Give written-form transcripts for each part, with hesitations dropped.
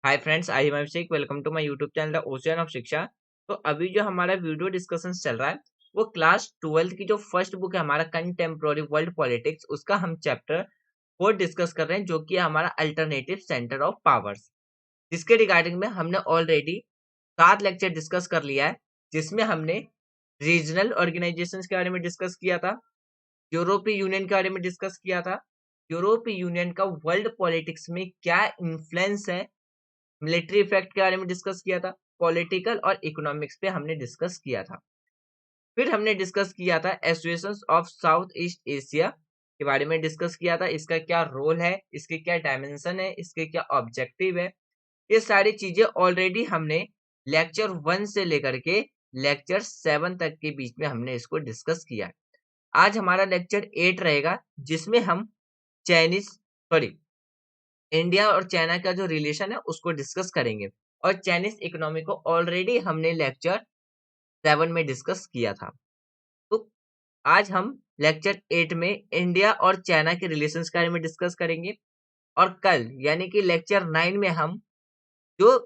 Hi friends, I am Abhishek. Welcome to my YouTube channel the ocean of Shiksha. तो अभी जो हमारा वीडियो डिस्कशन चल रहा है वो क्लास 12 की जो फर्स्ट बुक है हमारा कंटेम्प्रोरी वर्ल्ड पॉलिटिक्स, उसका हम चैप्टर 4 डिस्कस कर रहे हैं, जो कि है हमारा अल्टरनेटिव सेंटर ऑफ पावर्स। जिसके रिगार्डिंग में हमने ऑलरेडी 7 लेक्चर डिस्कस कर लिया है, जिसमें हमने रीजनल ऑर्गेनाइजेशन के बारे में डिस्कस किया था, यूरोपीय यूनियन के बारे में डिस्कस किया था, यूरोपीय यूनियन का वर्ल्ड पॉलिटिक्स में क्या इन्फ्लुएंस है, मिलिट्री इफेक्ट के बारे में डिस्कस किया था, पॉलिटिकल और इकोनॉमिक्स पे हमने डिस्कस किया था। फिर हमने डिस्कस किया था association of south east Asia के बारे में डिस्कस किया था, इसका क्या रोल है, इसके क्या डायमेंशन है, इसके क्या ऑब्जेक्टिव है। ये सारी चीजें ऑलरेडी हमने लेक्चर 1 से लेकर के लेक्चर 7 तक के बीच में हमने इसको डिस्कस किया है। आज हमारा लेक्चर 8 रहेगा, जिसमें हम चाइनीज सॉरी इंडिया और चाइना का जो रिलेशन है उसको डिस्कस करेंगे। और चाइनीज इकोनॉमी को ऑलरेडी हमने लेक्चर 7 में डिस्कस किया था। तो आज हम लेक्चर 8 में इंडिया और चाइना के रिलेशंस के बारे में डिस्कस करेंगे। और कल यानी कि लेक्चर 9 में हम जो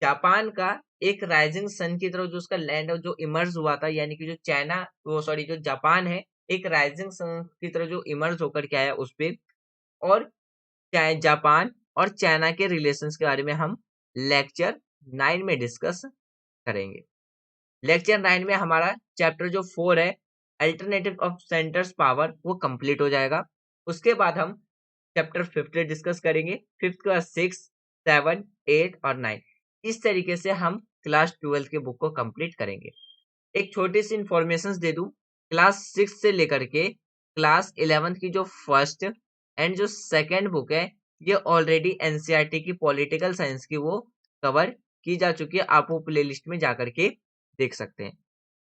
जापान का एक राइजिंग सन की तरफ जो उसका लैंड जो इमर्ज हुआ था, यानी कि जो चाइना वो सॉरी जो जापान है एक राइजिंग सन की तरह जो इमर्ज होकर के आया उस पे, और चाहे जापान और चाइना के रिलेशंस के बारे में हम लेक्चर 9 में डिस्कस करेंगे। लेक्चर 9 में हमारा चैप्टर जो 4 है अल्टरनेटिव ऑफ सेंटर्स पावर वो कंप्लीट हो जाएगा। उसके बाद हम चैप्टर 5 डिस्कस करेंगे, 5 के बाद 6, 7, 8 और 9। इस तरीके से हम क्लास 12 के बुक को कंप्लीट करेंगे। एक छोटी सी इंफॉर्मेशन दे दूं, क्लास 6 से लेकर के क्लास 11 की जो फर्स्ट एंड जो सेकंड बुक है ये ऑलरेडी एनसीईआरटी की पॉलिटिकल साइंस की वो कवर की जा चुकी है। आप वो प्लेलिस्ट में जाकर के देख सकते हैं।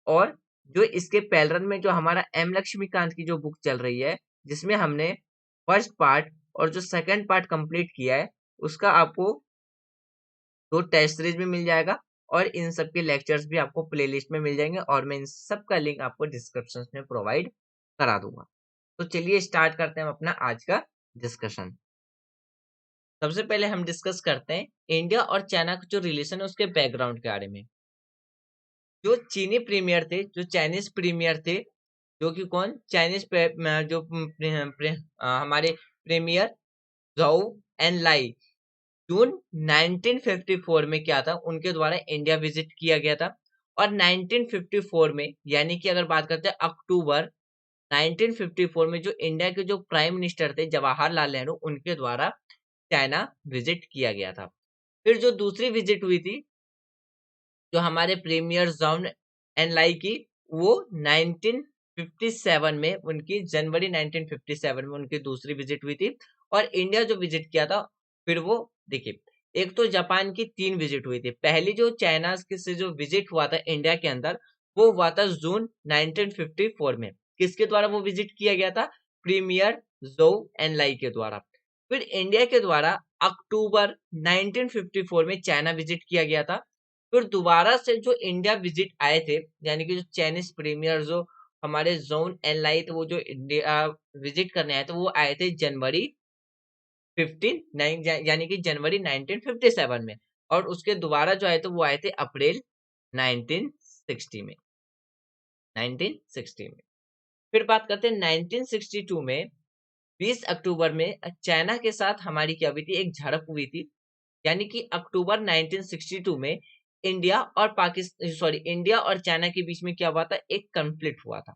और जो इसके पैरेलल में जो हमारा एम लक्ष्मीकांत की जो बुक चल रही है, जिसमें हमने फर्स्ट पार्ट और जो सेकंड पार्ट कंप्लीट किया है, उसका आपको तो टेस्ट सीरीज में मिल जाएगा और इन सब के लेक्चर्स भी आपको प्लेलिस्ट में मिल जाएंगे, और मैं इन सब का लिंक आपको डिस्क्रिप्शन में प्रोवाइड करा दूंगा। तो चलिए स्टार्ट करते हैं हम अपना आज का डिस्कशन। सबसे पहले हम डिस्कस करते हैं इंडिया और चाइना का जो रिलेशन है उसके बैकग्राउंड के बारे में। जो चीनी प्रीमियर थे, जो चाइनीज प्रीमियर थे, जो कि कौन चाइनीज जो हमारे प्रीमियर जाओ एन लाई, जून 1954 में क्या था उनके द्वारा इंडिया विजिट किया गया था। और 1954 में यानी कि अगर बात करते हैं अक्टूबर 1954 में जो इंडिया के जो प्राइम मिनिस्टर थे जवाहरलाल नेहरू, उनके द्वारा चाइना विजिट किया गया था। फिर जो दूसरी विजिट हुई थी जो हमारे प्रीमियर जॉन एन लाई की, वो 1957 में उनकी जनवरी 1957 में उनकी दूसरी विजिट हुई थी। और इंडिया जो विजिट किया था, फिर वो देखिए, एक तो जापान की 3 विजिट हुई थी। पहली जो चाइना से जो विजिट हुआ था इंडिया के अंदर, वो हुआ था जून 1954 में। किसके द्वारा वो विजिट किया गया था? प्रीमियर जोउ एन लाई के द्वारा। फिर इंडिया के द्वारा अक्टूबर 1954 में चाइना विजिट किया गया था। फिर दोबारा से जो इंडिया विजिट आए थे, यानी कि जो चाइनीज प्रीमियर जो हमारे जोन एन लाई थे, वो जो इंडिया विजिट करने आए थे, वो आए थे जनवरी यानी कि जनवरी 1957 में। और उसके दोबारा जो आए थे वो आए थे अप्रैल 1960 में। 1960 में फिर बात करते हैं 1962 में 20 अक्टूबर में चाइना के साथ हमारी क्या हुई थी, एक झड़प हुई थी। यानी कि अक्टूबर 1962 में इंडिया और चाइना के बीच में क्या हुआ था, एक कॉन्फ्लिक्ट हुआ था।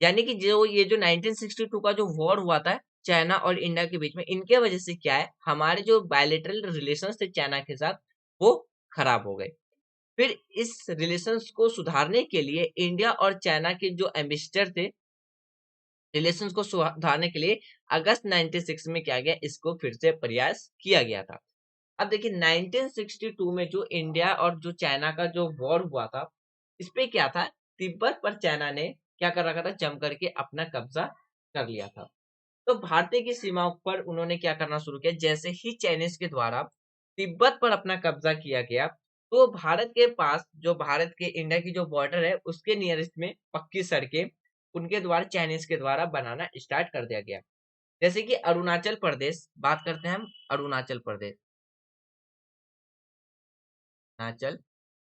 यानी कि जो ये जो 1962 का जो वॉर हुआ था चाइना और इंडिया के बीच में, इनके वजह से क्या है, हमारे जो बायलैटरल रिलेशंस थे चाइना के साथ वो खराब हो गए। फिर इस रिलेशंस को सुधारने के लिए इंडिया और चाइना के जो एम्बेसडर थे, रिलेशंस को सुधारने के लिए अगस्त 96 में क्या गया, इसको फिर से प्रयास किया गया था। अब देखिए 1962 में जो इंडिया और जो चाइना का जो वॉर हुआ था, इस पे क्या था, तिब्बत पर चाइना ने क्या कर रखा था, जम करके अपना कब्जा कर लिया था। तो भारतीय की सीमाओं पर उन्होंने क्या करना शुरू किया, जैसे ही चाइनीज के द्वारा तिब्बत पर अपना कब्जा किया गया, तो भारत के पास जो भारत के इंडिया की जो बॉर्डर है उसके नियरेस्ट में पक्की सड़कें उनके द्वारा चाइनीज के द्वारा बनाना स्टार्ट कर दिया गया। जैसे कि अरुणाचल प्रदेश, बात करते हैं हम अरुणाचल प्रदेश। अरुणाचल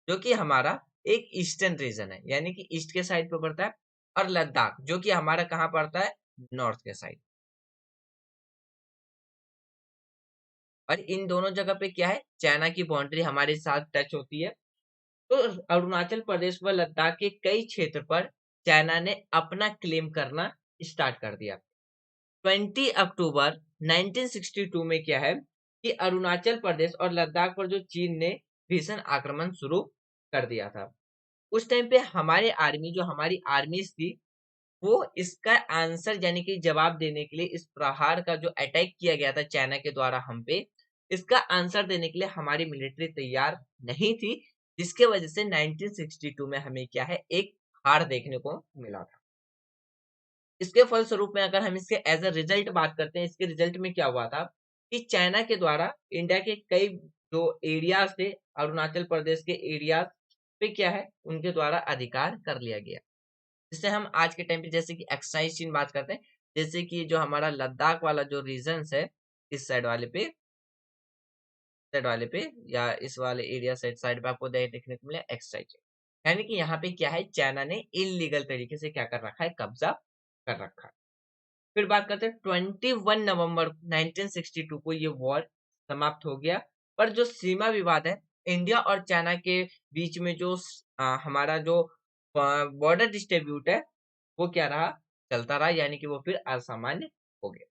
जो कि हमारा एक ईस्टर्न रीजन है, यानी कि ईस्ट के साइड पे पड़ता है, और लद्दाख जो कि हमारा कहाँ पड़ता है, नॉर्थ के साइड। और इन दोनों जगह पे क्या है, चाइना की बाउंड्री हमारे साथ टच होती है। तो अरुणाचल प्रदेश व लद्दाख के कई क्षेत्र पर चाइना ने अपना क्लेम करना स्टार्ट कर दिया। 20 अक्टूबर 1962 में क्या है कि अरुणाचल प्रदेश और लद्दाख पर जो चीन ने भीषण आक्रमण शुरू कर दिया था। उस टाइम पे हमारे आर्मी, जो हमारी आर्मीज थी, वो इसका आंसर यानी कि जवाब देने के लिए, इस प्रहार का जो अटैक किया गया था चाइना के द्वारा हम पे, इसका आंसर देने के लिए हमारी मिलिट्री तैयार नहीं थी, जिसके वजह से 1962 में हमें क्या है, एक हार देखने को मिला था। इसके फलस्वरूप में अगर हम इसके एज अ रिजल्ट बात करते हैं, इसके रिजल्ट में क्या हुआ था कि चाइना के द्वारा इंडिया के कई जो एरियाज थे, अरुणाचल प्रदेश के एरियाज पे क्या है, उनके द्वारा अधिकार कर लिया गया। जिससे हम आज के टाइम पे जैसे कि एक्साइज चीन बात करते हैं, जैसे कि जो हमारा लद्दाख वाला जो रीजन है, इस साइड वाले पे या इस वाले एरिया साइड साइड पे आपको देखने को मिले एक्साइज, यानी कि यहाँ पे क्या है, चाइना ने इलीगल तरीके से क्या कर रखा है, कब्जा कर रखा है। फिर बात करते हैं 21 नवंबर 1962 को ये वॉर समाप्त हो गया। पर जो सीमा विवाद है इंडिया और चाइना के बीच में, जो हमारा जो बॉर्डर डिस्ट्रीब्यूट है, वो क्या रहा, चलता रहा, यानी कि वो फिर असामान्य हो गया।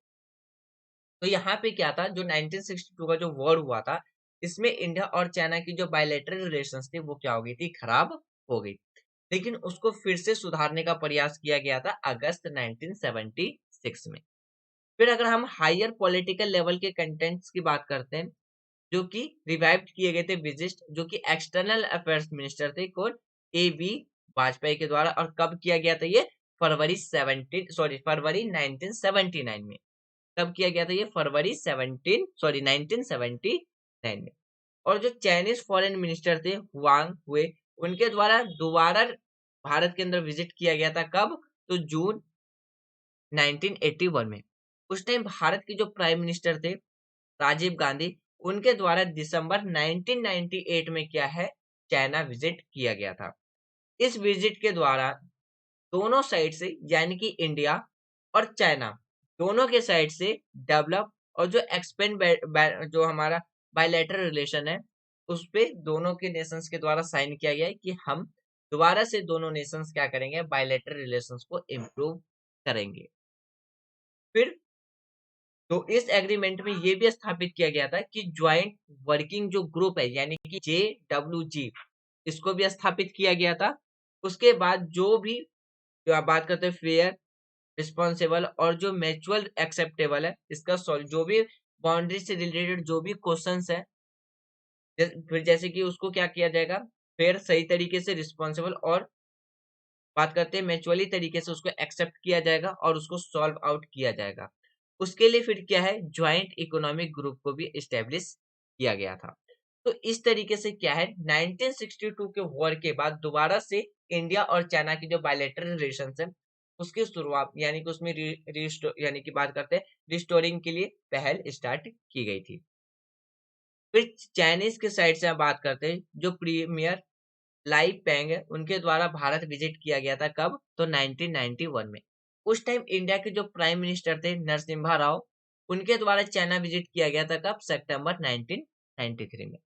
तो यहाँ पे क्या था, जो 1962 का जो वॉर हुआ था, इसमें इंडिया और चाइना की जो बायलैटरल रिलेशंस थी, वो क्या हो गई थी, खराब हो गई। लेकिन उसको फिर से सुधारने का प्रयास किया गया था अगस्त 1976 में। फिर अगर हम हायर पॉलिटिकल लेवल के कंटेंट्स की बात करते हैं, जो कि रिवाइव किए गए थे विजिट, जो कि एक्सटर्नल अफेयर्स मिनिस्टर थे, कौन, AB वाजपेयी के द्वारा, और कब किया गया था ये, फरवरी 1979 में। कब किया गया था ये, फरवरी 1979 में। और जो चाइनीज फॉरेन मिनिस्टर थे हुआंग हुए, उनके द्वारा दोबारा भारत के अंदर विजिट किया गया था, कब, तो जून 1981 में। उस टाइम भारत के जो प्राइम मिनिस्टर थे राजीव गांधी, उनके द्वारा दिसंबर 1998 में क्या है, चाइना विजिट किया गया था। इस विजिट के द्वारा दोनों साइड से, यानी कि इंडिया और चाइना दोनों के साइड से डेवलप और जो एक्सपेंड जो हमारा बायलैटरल रिलेशन है, उस पे दोनों के नेशंस के द्वारा साइन किया गया है कि हम दोबारा से दोनों नेशंस क्या करेंगे, बायलैटरल रिलेशंस को इम्प्रूव करेंगे। फिर तो इस एग्रीमेंट में ये भी स्थापित किया गया था कि ज्वाइंट वर्किंग जो ग्रुप है, यानी कि JWG, इसको भी स्थापित किया गया था। उसके बाद जो भी, जो आप बात करते हैं फेयर, रिस्पॉन्सिबल और जो म्यूचुअल एक्सेप्टेबल है, इसका सॉल्व, जो भी बाउंड्री से रिलेटेड जो भी क्वेश्चंस है, फिर जैसे कि उसको क्या किया जाएगा, फेयर, सही तरीके से, रिस्पॉन्सिबल और बात करते हैं म्यूचुअली तरीके से उसको एक्सेप्ट किया जाएगा और उसको सॉल्व आउट किया जाएगा। उसके लिए फिर क्या है, ज्वाइंट इकोनॉमिक ग्रुप को भी एस्टेब्लिश किया गया था। तो इस तरीके से क्या है, 1962 के वॉर के बाद दोबारा से इंडिया और चाइना की जो बायलैटरल रिलेशंस है, उसकी शुरुआत, यानी कि उसमें यानी कि बात करते हैं रिस्टोरिंग के लिए पहल स्टार्ट की गई थी। फिर चाइनीज के साइड से हम बात करते हैं, जो प्रीमियर लाई पेंग है, उनके द्वारा भारत विजिट किया गया था, कब, तो 1991 में। उस टाइम इंडिया के जो प्राइम मिनिस्टर थे नरसिम्हा राव, उनके द्वारा चाइना विजिट किया गया था, कब, सितंबर 1993 में।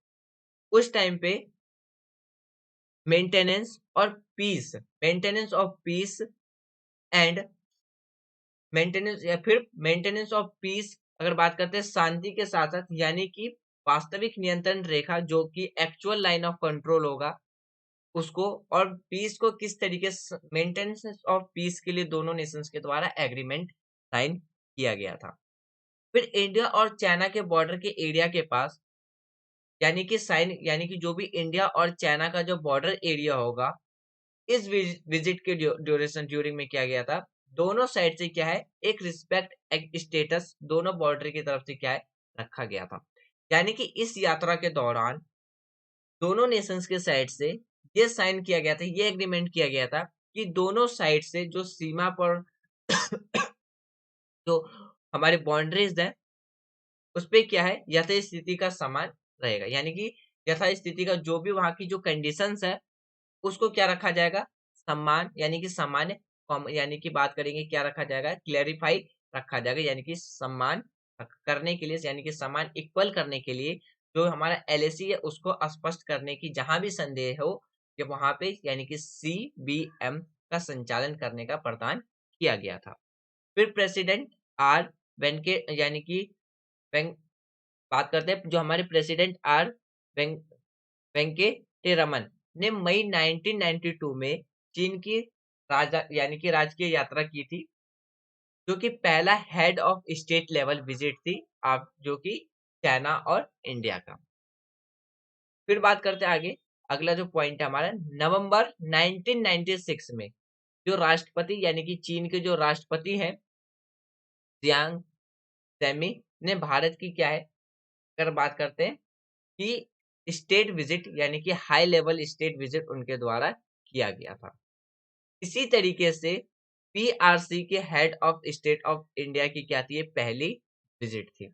उस टाइम पे मेंटेनेंस और peace, maintenance of peace and maintenance, या फिर मेंटेनेंस ऑफ पीस, अगर बात करते हैं शांति के साथ साथ, यानी कि वास्तविक नियंत्रण रेखा जो कि एक्चुअल लाइन ऑफ कंट्रोल होगा उसको, और पीस को किस तरीके से, मेंटेनेंस ऑफ पीस के लिए दोनों नेशंस के द्वारा एग्रीमेंट साइन किया गया था। फिर इंडिया और चाइना के बॉर्डर के एरिया के पास, यानी कि साइन, यानी कि जो भी इंडिया और चाइना का जो बॉर्डर एरिया होगा, इस विजिट के ड्यूरेशन ड्यूरिंग में किया गया था, दोनों साइड से क्या है, एक रिस्पेक्ट स्टेटस दोनों बॉर्डर की तरफ से क्या है, रखा गया था। यानी कि इस यात्रा के दौरान दोनों नेशंस के साइड से ये साइन किया गया था, ये एग्रीमेंट किया गया था कि दोनों साइड से जो सीमा पर जो हमारी बाउंड्रीज है, उस पे क्या है, यथास्थिति का समान रहेगा। यानी कि यथास्थिति का जो भी वहां की जो कंडीशंस है उसको क्या रखा जाएगा, सम्मान यानी कि सामान्य, यानी कि बात करेंगे क्या रखा जाएगा, क्लैरिफाई रखा जाएगा, यानी कि सम्मान करने के लिए, यानी कि समान इक्वल करने के लिए जो हमारा एलएसी है उसको स्पष्ट करने की जहां भी संदेह हो कि वहां पे यानी कि सीबीएम का संचालन करने का प्रदान किया गया था। फिर प्रेसिडेंट आर वेंके यानी कि वें, बात करते हैं जो हमारे प्रेसिडेंट आर वेंकटेरमन ने मई 1992 में चीन की राजा यानी कि राजकीय यात्रा की थी, जो कि पहला head of state level visit थी, आप जो कि चाइना और इंडिया का। फिर बात करते हैं आगे, अगला जो पॉइंट है हमारा, नवंबर 1996 में जो राष्ट्रपति यानी कि चीन के जो राष्ट्रपति हैं जियांग जेमी ने भारत की क्या है, अगर बात करते हैं कि स्टेट विजिट यानी कि हाई लेवल स्टेट विजिट उनके द्वारा किया गया था। इसी तरीके से पीआरसी के head of state of India की क्या थी, पहली विजिट थी।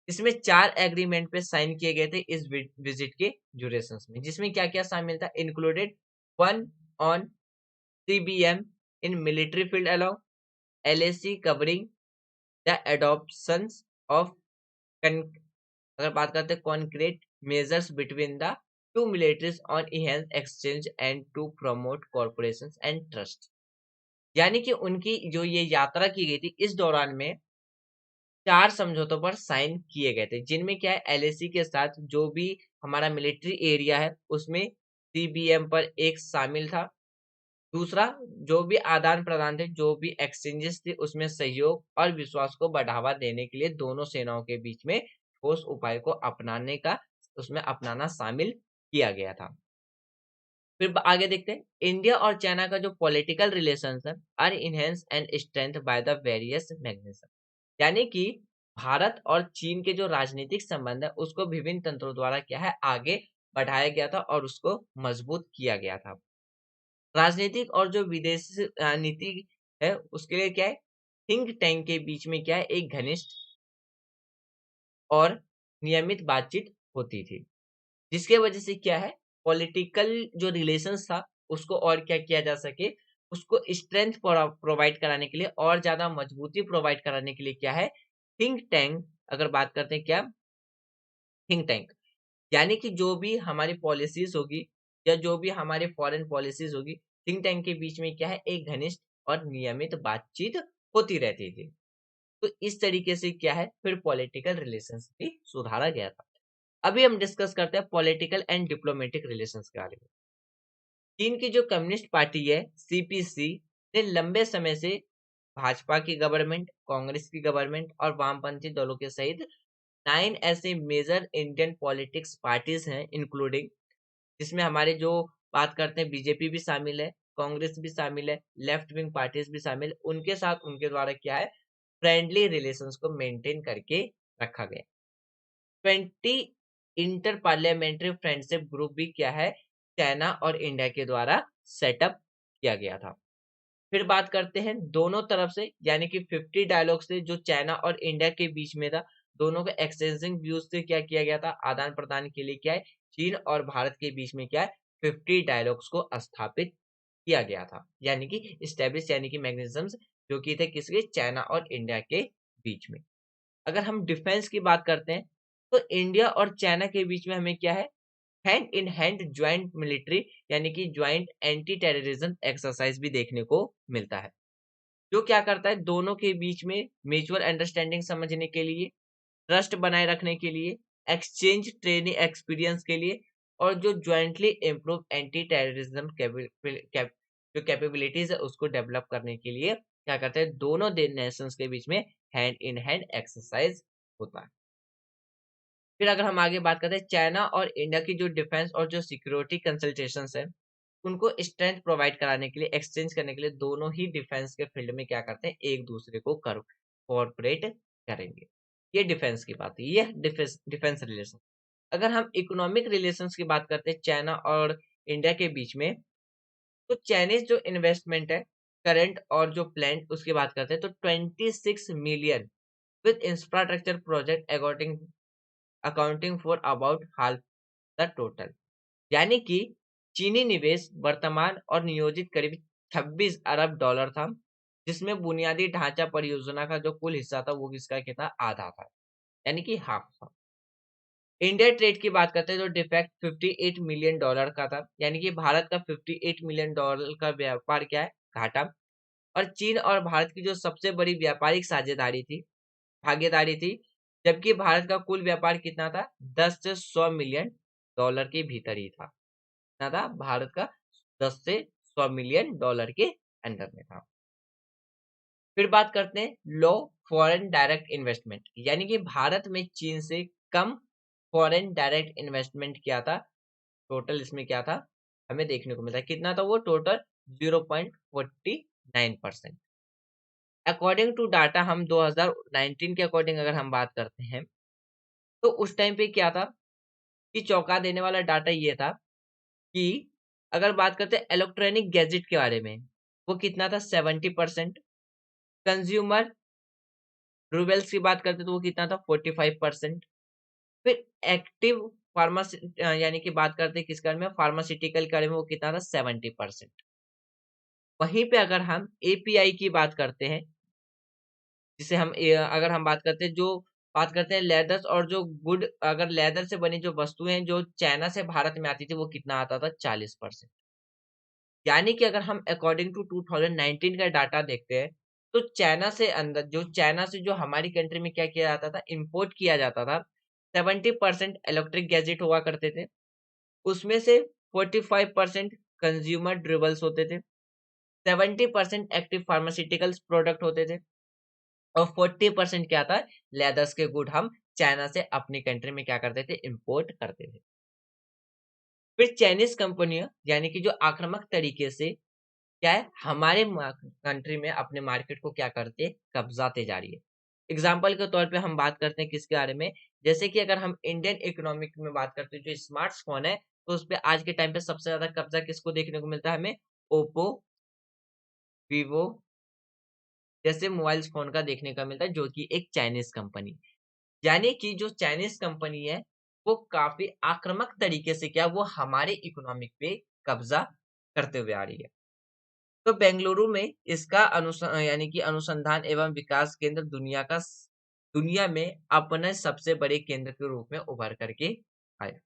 इसमें 4 एग्रीमेंट पे साइन किए गए थे इस विजिट के ड्यूरेशन में, जिसमें क्या क्या शामिल था, included 1 on CBM in military field allow, LAC covering the adoption of, अगर बात करते हैं concrete measures between the two militaries on enhance exchange and to promote corporations and trust, यानी कि उनकी जो ये यात्रा की गई थी इस दौरान में 4 समझौतों पर साइन किए गए थे, जिनमें क्या है एलएसी के साथ जो भी हमारा मिलिट्री एरिया है उसमें सीबीएम पर एक शामिल था। दूसरा, जो भी आदान प्रदान थे, जो भी एक्सचेंजेस थे उसमें सहयोग और विश्वास को बढ़ावा देने के लिए दोनों सेनाओं के बीच में ठोस उपाय को अपनाने का उसमें अपनाना शामिल किया गया था। फिर आगे देखते हैं, इंडिया और चाइना का जो पॉलिटिकल रिलेशंस है are enhance and strength by the various magnificent, यानी कि भारत और चीन के जो राजनीतिक संबंध है उसको विभिन्न तंत्रों द्वारा क्या है आगे बढ़ाया गया था और उसको मजबूत किया गया था। राजनीतिक और जो विदेश नीति है उसके लिए क्या है, थिंक टैंक के बीच में क्या है एक घनिष्ठ और नियमित बातचीत होती थी, जिसके वजह से क्या है पॉलिटिकल जो रिलेशंस था उसको और क्या किया जा सके, उसको स्ट्रेंथ प्रोवाइड कराने के लिए और ज्यादा मजबूती प्रोवाइड कराने के लिए क्या है थिंक टैंक, अगर बात करते हैं क्या थिंक टैंक, यानी कि जो भी हमारी पॉलिसीज होगी या जो भी हमारे फॉरेन पॉलिसीज होगी थिंक टैंक के बीच में क्या है एक घनिष्ठ और नियमित बातचीत होती रहती थी। तो इस तरीके से क्या है फिर पॉलिटिकल रिलेशंस भी सुधारा गया था। अभी हम डिस्कस करते हैं पॉलिटिकल एंड डिप्लोमेटिक रिलेशंस के बारे में। चीन की जो कम्युनिस्ट पार्टी है सीपीसी ने लंबे समय से भाजपा की गवर्नमेंट, कांग्रेस की गवर्नमेंट और वामपंथी दलों के सहित 9 ऐसे मेजर इंडियन पॉलिटिक्स पार्टीज हैं इंक्लूडिंग, जिसमें हमारे जो बात करते हैं बीजेपी भी शामिल है, कांग्रेस भी शामिल है, लेफ्ट विंग पार्टीज भी शामिल है, उनके साथ उनके द्वारा क्या है फ्रेंडली रिलेशंस को मेंटेन करके रखा गया। 20 इंटर पार्लियामेंट्री फ्रेंडशिप ग्रुप भी क्या है चाइना और इंडिया के द्वारा सेटअप किया गया था। फिर बात करते हैं दोनों तरफ से, यानी कि 50 डायलॉग से जो चाइना और इंडिया के बीच में था, दोनों के एक्सचेंजिंग व्यूज से क्या किया गया था आदान प्रदान के लिए क्या है चीन और भारत के बीच में क्या है 50 डायलॉग्स को स्थापित किया गया था, यानी कि स्टेब्लिश यानी कि मैकेनिज्म्स जो कि थे किसके चाइना और इंडिया के बीच में। अगर हम डिफेंस की बात करते हैं तो इंडिया और चाइना के बीच में हमें क्या है hand in hand joint military यानी कि ज्वाइंट एंटी टेररिज्म एक्सरसाइज भी देखने को मिलता है, जो क्या करता है दोनों के बीच में म्यूचुअल अंडरस्टैंडिंग समझने के लिए, ट्रस्ट बनाए रखने के लिए, एक्सचेंज ट्रेनिंग एक्सपीरियंस के लिए और जो ज्वाइंटली इम्प्रूव एंटी टेररिज्म जो कैपेबिलिटीज है उसको डेवलप करने के लिए क्या करते हैं दोनों नेशंस के बीच में हैंड इन हैंड एक्सरसाइज होता है। फिर अगर हम आगे बात करते हैं चाइना और इंडिया की जो डिफेंस और जो सिक्योरिटी कंसल्टेशंस है उनको स्ट्रेंथ प्रोवाइड कराने के लिए, एक्सचेंज करने के लिए दोनों ही डिफेंस के फील्ड में क्या करते हैं एक दूसरे को कोऑपरेट करेंगे। ये डिफेंस की बात है, ये डिफेंस रिलेशन। अगर हम इकोनॉमिक रिलेशंस की बात करते हैं चाइना और इंडिया के बीच में, तो चाइनीज जो इन्वेस्टमेंट है करंट और जो प्लान उसकी बात करते हैं तो 26 million with infrastructure project according accounting for about half the total. यानी कि चीनी निवेश वर्तमान और नियोजित करीब 26 अरब डॉलर था, जिसमें बुनियादी ढांचा परियोजना का जो कुल हिस्सा था वो किसका कितना आधा था, यानी कि हाफ था। इंडिया ट्रेड की बात करते हैं तो डिफेक्ट 58 मिलियन डॉलर का था, यानी कि भारत का 58 मिलियन डॉलर का व्यापार क्या है, घाटा। और चीन और भारत की जो सबसे बड़ी व्यापारिक साझेदारी थी, भागीदारी थी, जबकि भारत का कुल व्यापार कितना था, 10 से 100 मिलियन डॉलर के भीतर ही था। कितना था भारत का, 10 से 100 मिलियन डॉलर के अंदर में था। फिर बात करते हैं लो फॉरेन डायरेक्ट इन्वेस्टमेंट, यानी कि भारत में चीन से कम फॉरेन डायरेक्ट इन्वेस्टमेंट किया था। टोटल इसमें क्या था, हमें देखने को मिलता है कितना था वो, टोटल 0.49%। अकॉर्डिंग टू डाटा, हम 2019 के अकॉर्डिंग अगर हम बात करते हैं तो उस टाइम पे क्या था कि चौंका देने वाला डाटा ये था कि अगर बात करते हैं इलेक्ट्रॉनिक गैजेट के बारे में, वो कितना था, 70%। कंज्यूमर ड्यूरेबल्स की बात करते तो वो कितना था, 45%। फिर एक्टिव फार्मासी यानी कि बात करते हैं किस बारे में, फार्मास्यूटिकल के बारे में, वो कितना था, 70%। वहीं पे अगर हम एपीआई की बात करते हैं, जिसे हम अगर हम बात करते हैं, जो बात करते हैं लेदर्स और जो गुड, अगर लेदर से बनी जो वस्तुएं जो चाइना से भारत में आती थी, वो कितना आता था, 40%। यानी कि अगर हम अकॉर्डिंग टू 2019 का डाटा देखते हैं तो चाइना से अंदर, जो चाइना से जो हमारी कंट्री में क्या किया जाता था, इंपोर्ट किया जाता था, 70% इलेक्ट्रिक गैजेट हुआ करते थे, उसमें से 45% कंज्यूमर ड्यूरेबल्स होते थे, 70% एक्टिव फार्मास्यूटिकल्स प्रोडक्ट होते थे, और 40% क्या था, लेदर्स के गुड हम चाइना से अपनी कंट्री में क्या करते थे, इंपोर्ट करते थे। फिर चाइनीज कंपनियां, यानी कि जो आक्रामक तरीके से क्या है, हमारे कंट्री में अपने मार्केट को क्या करते हैं, कब्जाते जा रही है। एग्जाम्पल के तौर पे हम बात करते हैं किसके बारे में, जैसे कि अगर हम इंडियन इकोनॉमिक में बात करते हैं, जो स्मार्टफोन है, तो उस पे आज के टाइम पे सबसे ज्यादा कब्जा किसको देखने को मिलता है, हमें ओप्पो, वीवो जैसे मोबाइल फोन का देखने का मिलता है, जो कि एक चाइनीज कंपनी। यानी कि जो चाइनीज कंपनी है वो काफी आक्रामक तरीके से क्या, वो हमारे इकोनॉमिक पे कब्जा करते हुए आ रही है। तो बेंगलुरु में इसका यानी कि अनुसंधान एवं विकास केंद्र दुनिया में अपने सबसे बड़े केंद्र के रूप में उभर करके आया।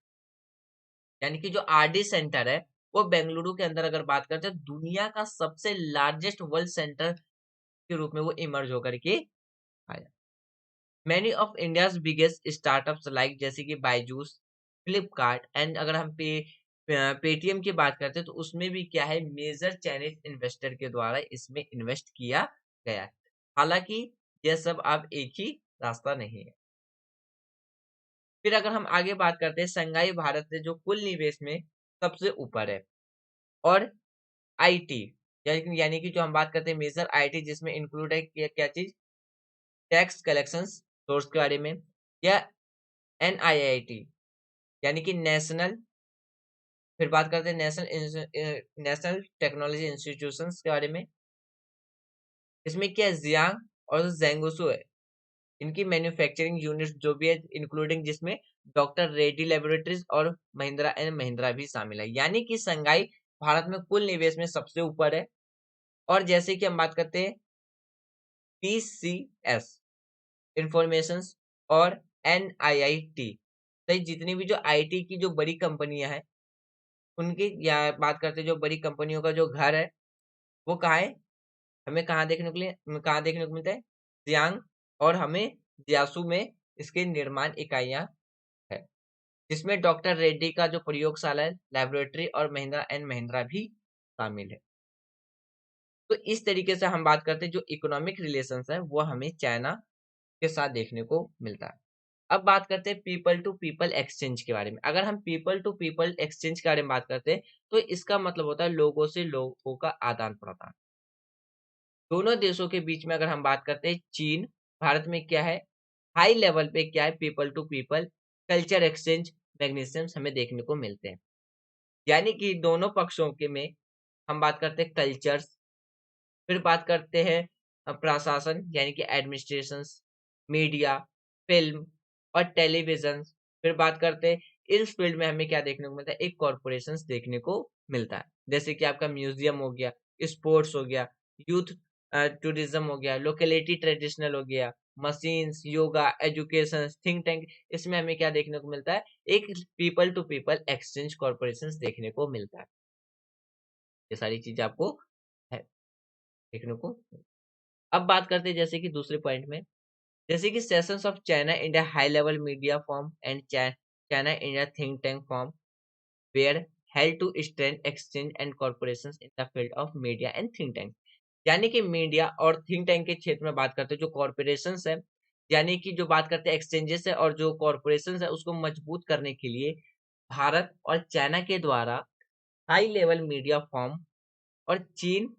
यानी कि जो आरडी सेंटर है वो बेंगलुरु के अंदर अगर बात करते हैं, दुनिया का सबसे लार्जेस्ट वर्ल्ड सेंटर के रूप में वो इमर्ज होकर के आया। Many of India's biggest startups like, जैसे कि बायजूस, फ्लिपकार्ट एंड, अगर हम पेटीएम की बात करते हैं तो उसमें भी क्या है, मेजर चाइनीज इन्वेस्टर के द्वारा इसमें इन्वेस्ट किया गया है। हालांकि यह सब अब एक ही रास्ता नहीं है। फिर अगर हम आगे बात करते हैं, संघाई भारत से जो कुल निवेश में सबसे ऊपर है, और आईटी, यानी कि जो हम बात करते हैं मेजर आईटी, जिसमें इंक्लूड है क्या चीज, टैक्स कलेक्शन सोर्स के बारे में, या एनआईआईटी, यानी कि नेशनल, फिर बात करते हैं नेशनल टेक्नोलॉजी इंस्टीट्यूशंस के बारे में, इसमें क्या है, जियांग और जेंगुसु है, इनकी मैन्युफैक्चरिंग यूनिट जो भी है, इंक्लूडिंग जिसमें डॉक्टर रेड्डी लेबोरेटरीज और महिंद्रा एंड महिंद्रा भी शामिल है। यानी कि संघाई भारत में कुल निवेश में सबसे ऊपर है। और जैसे कि हम बात करते हैं पीसीएस इंफॉर्मेशन और एनआईआईटी, तो जितनी भी जो आईटी की जो बड़ी कंपनियां हैं, उनकी या बात करते हैं जो बड़ी कंपनियों का जो घर है वो कहाँ है, हमें कहाँ देखने को मिलता है, जियांग, और हमें जियासू में इसके निर्माण इकाइयां है, जिसमें डॉक्टर रेड्डी का जो प्रयोगशाला है, लेबोरेटरी और महिंद्रा एंड महिंद्रा भी शामिल है। तो इस तरीके से हम बात करते हैं जो इकोनॉमिक रिलेशंस है वो हमें चाइना के साथ देखने को मिलता है। अब बात करते हैं पीपल टू पीपल एक्सचेंज के बारे में। अगर हम पीपल टू पीपल एक्सचेंज के बारे में बात करते हैं तो इसका मतलब होता है लोगों से लोगों का आदान प्रदान। दोनों देशों के बीच में अगर हम बात करते हैं, चीन भारत में क्या है, हाई लेवल पे क्या है, people to people culture exchange मैग्नीशियम्स हमें देखने को मिलते हैं। यानी कि दोनों पक्षों के में हम बात करते हैं कल्चर्स, फिर बात करते हैं प्रशासन यानी कि एडमिनिस्ट्रेशन, मीडिया, फिल्म और टेलीविजन, फिर बात करते हैं इस फील्ड में हमें क्या देखने को मिलता है, एक कॉर्पोरेशन देखने को मिलता है, जैसे कि आपका म्यूजियम हो गया, स्पोर्ट्स हो गया, यूथ टूरिज्म हो गया, लोकेलिटी ट्रेडिशनल हो गया, machines, yoga, education, think tank, इसमें हमें क्या देखने को मिलता है, एक people to people exchange corporation देखने को मिलता है। ये सारी चीजें आपको है देखने को। अब बात करते हैं जैसे कि दूसरे पॉइंट में, जैसे कि sessions of China India high level media forum and China India think tank forum were held to strength exchange and corporations in the field of media and think tank. यानी कि मीडिया और think tank के क्षेत्र में बात करते हैं, जो कॉर्पोरेशंस है, यानी कि जो बात करते हैं एक्सचेंजेस है और जो कॉर्पोरेशंस है, उसको मजबूत करने के लिए भारत और चाइना के द्वारा हाई लेवल मीडिया फॉर्म और चीन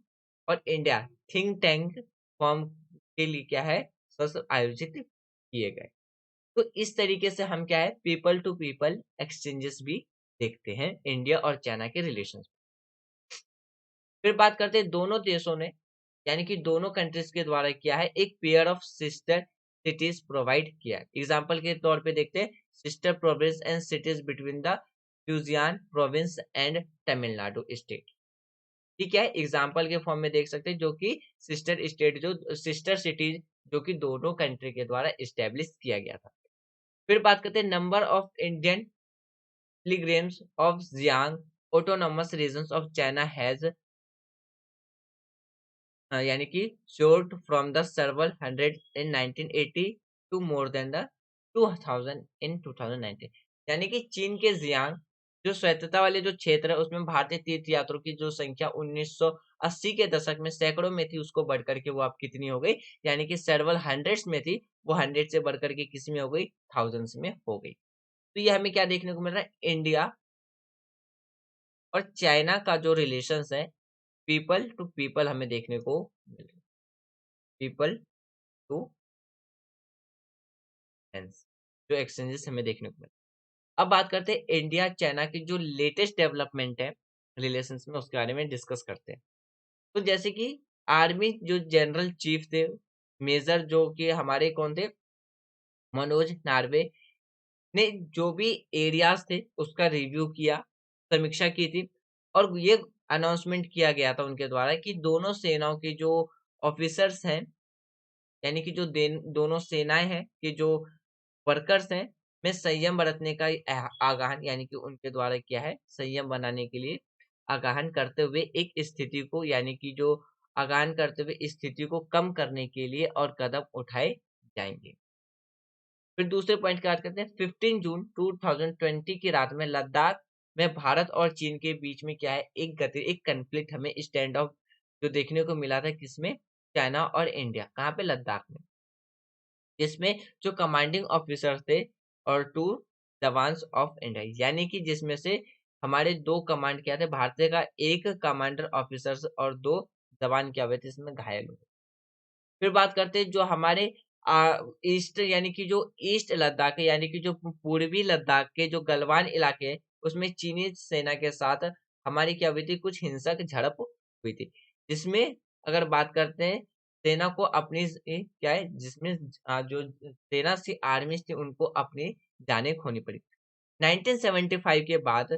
और इंडिया थिंक टैंक फॉर्म के लिए क्या है, सत्र आयोजित किए गए। तो इस तरीके से हम क्या है, पीपल टू पीपल एक्सचेंजेस भी देखते हैं इंडिया और चाइना के रिलेशन। फिर बात करते हैं दोनों देशों ने, यानी कि दोनों कंट्रीज के द्वारा किया है, एक pair of sister cities provide किया। एग्जांपल के तौर पे देखते हैं, sister province and cities between the Fujian province and Tamil Nadu state. ठीक है, एग्जाम्पल के फॉर्म में देख सकते हैं, जो कि सिस्टर स्टेट, जो सिस्टर सिटीज जो कि दोनों कंट्री के द्वारा इस्टेब्लिश किया गया था। फिर बात करते हैं number of Indian pilgrims of Xizang autonomous regions of China has यानी कि short from the several hundred in 1980 to more than the 2000 in 2019। यानी कि चीन के जियांग जो स्वायत्तता वाले जो क्षेत्र है, उसमें भारतीय तीर्थ यात्रियों की जो संख्या 1980 के दशक में सैकड़ों में थी, उसको बढ़कर के वो अब कितनी हो गई, यानी कि सेवरल हंड्रेड्स में थी, वो हंड्रेड से बढ़कर के किस में हो गई, थाउजेंड्स में हो गई। तो ये हमें क्या देखने को मिल रहा है, इंडिया और चाइना का जो रिलेशंस है, पीपल टू पीपल हमें देखने को मिल रहा है, पीपल टू जो एक्सचेंजेस हमें देखने को मिले। अब बात करते हैं इंडिया चाइना की जो लेटेस्ट डेवलपमेंट है रिलेशंस में, उसके बारे में डिस्कस करते हैं। तो जैसे कि आर्मी जो जनरल चीफ थे, मेजर जो कि हमारे कौन थे, मनोज नार्वे ने जो भी एरियाज थे उसका रिव्यू किया, समीक्षा की थी, और ये अनाउंसमेंट किया गया था उनके द्वारा कि दोनों सेनाओं के जो ऑफिसर्स हैं, यानी कि जो दोनों सेनाएं हैं कि जो वर्कर्स हैं, में संयम बरतने का आगाहन, यानी कि उनके द्वारा क्या है, संयम बनाने के लिए आगाहन करते हुए एक स्थिति को, यानी कि जो आगाहन करते हुए स्थिति को कम करने के लिए और कदम उठाए जाएंगे। फिर दूसरे पॉइंट की बात करते हैं, 15 जून 2020 की रात में लद्दाख में भारत और चीन के बीच में क्या है, एक कंफ्लिक्ट हमें स्टैंड ऑफ जो देखने को मिला था, किसमें, चाइना और इंडिया, कहाँ पे, लद्दाख में, जिसमें जो कमांडिंग ऑफिसर थे और 2 जवान्स ऑफ इंडिया, यानी कि जिसमें से हमारे 2 कमांड क्या थे, भारतीय का 1 कमांडर ऑफिसर्स और 2 जवान क्या हुए थे, इसमें घायल हुए। फिर बात करते हैं जो हमारे ईस्ट, यानी कि जो ईस्ट लद्दाख है, यानी कि जो पूर्वी लद्दाख के जो गलवान इलाके हैं, उसमें चीनी सेना के साथ हमारी क्या हुई थी, कुछ हिंसक झड़प हुई थी, जिसमें अगर बात करते हैं सेना को अपनी क्या है, जिसमें जो सेना से आर्मी थी उनको अपनी जानें खोनी पड़ी। 1975 के बाद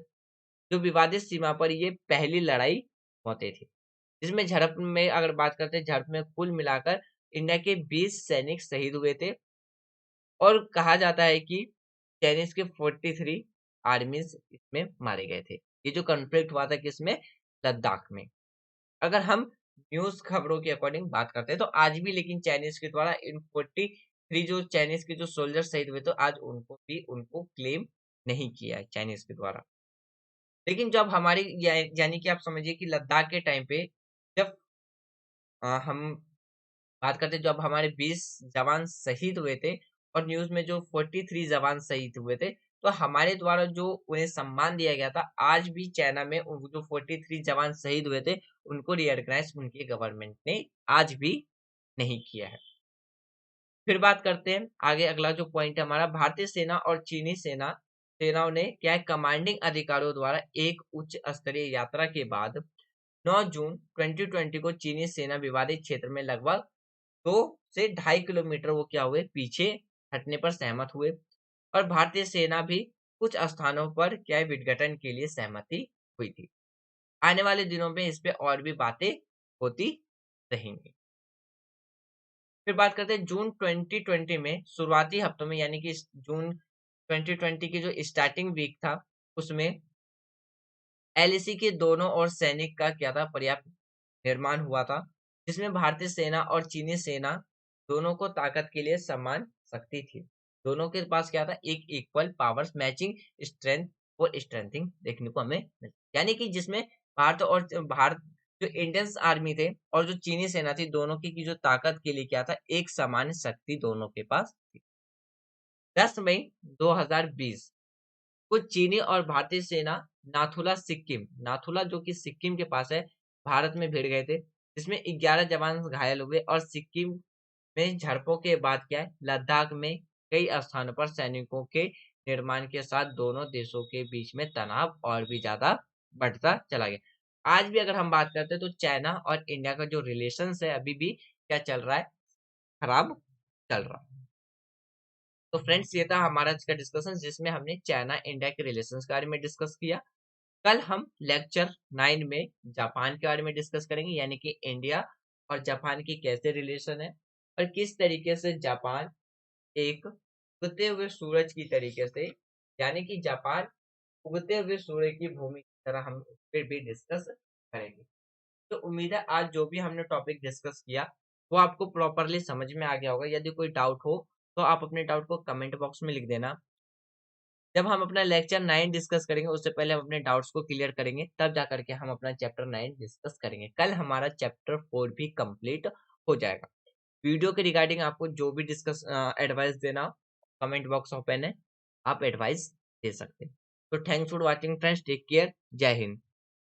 जो विवादित सीमा पर ये पहली लड़ाई होती थी, जिसमें झड़प में अगर बात करते हैं, झड़प में कुल मिलाकर इंडिया के 20 सैनिक शहीद हुए थे, और कहा जाता है कि चाइनीज के 43 आर्मीज इसमें मारे गए थे। ये जो कॉन्फ्लिक्ट हुआ था किसमें, लद्दाख में। अगर हम न्यूज खबरों के अकॉर्डिंग बात करते हैं, तो आज भी लेकिन चाइनीज के द्वारा इन 43 जो चाइनीज के जो सोल्जर शहीद हुए, तो आज उनको क्लेम नहीं किया है चाइनीज के द्वारा। लेकिन जब हमारी यानी कि आप समझिए कि लद्दाख के टाइम पे जब हम बात करते हैं, जब हमारे 20 जवान शहीद हुए थे और न्यूज में जो 43 जवान शहीद हुए थे, तो हमारे द्वारा जो उन्हें सम्मान दिया गया था, आज भी चाइना में जो 43 जवान शहीद हुए थे, उनको रिकॉग्नाइज उनकी गवर्नमेंट ने आज भी नहीं किया है। फिर बात करते हैं आगे, अगला जो पॉइंट है हमारा, भारतीय सेना और चीनी सेनाओं ने क्या है, कमांडिंग अधिकारियों द्वारा एक उच्च स्तरीय यात्रा के बाद 9 जून 2020 को चीनी सेना विवादित क्षेत्र में लगभग 2 से 2.5 किलोमीटर वो क्या हुए, पीछे हटने पर सहमत हुए, और भारतीय सेना भी कुछ स्थानों पर क्या है, विघटन के लिए सहमति हुई थी। आने वाले दिनों में इस पे और भी बातें होती रहेंगी। फिर बात करते हैं जून 2020 में शुरुआती हफ्तों में, यानी कि जून 2020 की जो स्टार्टिंग वीक था, उसमें एलएसी के दोनों ओर सैनिक का क्या था, पर्याप्त निर्माण हुआ था, जिसमें भारतीय सेना और चीनी सेना दोनों को ताकत के लिए समान शक्ति थी। दोनों के पास क्या था, एक इक्वल पावर्स, मैचिंग स्ट्रेंथ और स्ट्रेंथिंग देखने को हमें यानी कि जिसमें भारत जो इंडियन आर्मी थे और जो चीनी सेना थी, दोनों की जो ताकत के लिए क्या था, एक समान शक्ति दोनों के पास थी। 10 मई 2020 कुछ चीनी और भारतीय सेना नाथुला जो कि सिक्किम के पास है, भारत में भिड़ गए थे, जिसमें 11 जवान घायल हुए और सिक्किम में झड़पों के बाद क्या है, लद्दाख में कई स्थानों पर सैनिकों के निर्माण के साथ दोनों देशों के बीच में तनाव और भी ज्यादा बढ़ता चला गया। आज भी अगर हम बात करते हैं तो चाइना और इंडिया का जो रिलेशन है अभी भी क्या चल रहा है, खराब चल रहा है। तो फ्रेंड्स ये था हमारा आज का डिस्कशन, जिसमें हमने चाइना इंडिया के रिलेशन के बारे में डिस्कस किया। कल हम लेक्चर 9 में जापान के बारे में डिस्कस करेंगे, यानी कि इंडिया और जापान की कैसे रिलेशन है और किस तरीके से जापान एक उगते हुए सूरज की तरीके से, यानी कि जापान उगते हुए सूर्य की भूमि की तरह हम उस पर भी डिस्कस करेंगे। तो उम्मीद है आज जो भी हमने टॉपिक डिस्कस किया वो आपको प्रॉपरली समझ में आ गया होगा। यदि कोई डाउट हो तो आप अपने डाउट को कमेंट बॉक्स में लिख देना। जब हम अपना लेक्चर 9 डिस्कस करेंगे उससे पहले हम अपने डाउट्स को क्लियर करेंगे, तब जा करके हम अपना चैप्टर 9 डिस्कस करेंगे। कल हमारा चैप्टर 4 भी कंप्लीट हो जाएगा। वीडियो के रिगार्डिंग आपको जो भी डिस्कस एडवाइस देना हो, कमेंट बॉक्स ओपन है, आप एडवाइस दे सकते हैं। तो thanks for watching friends, take care, Jai Hind.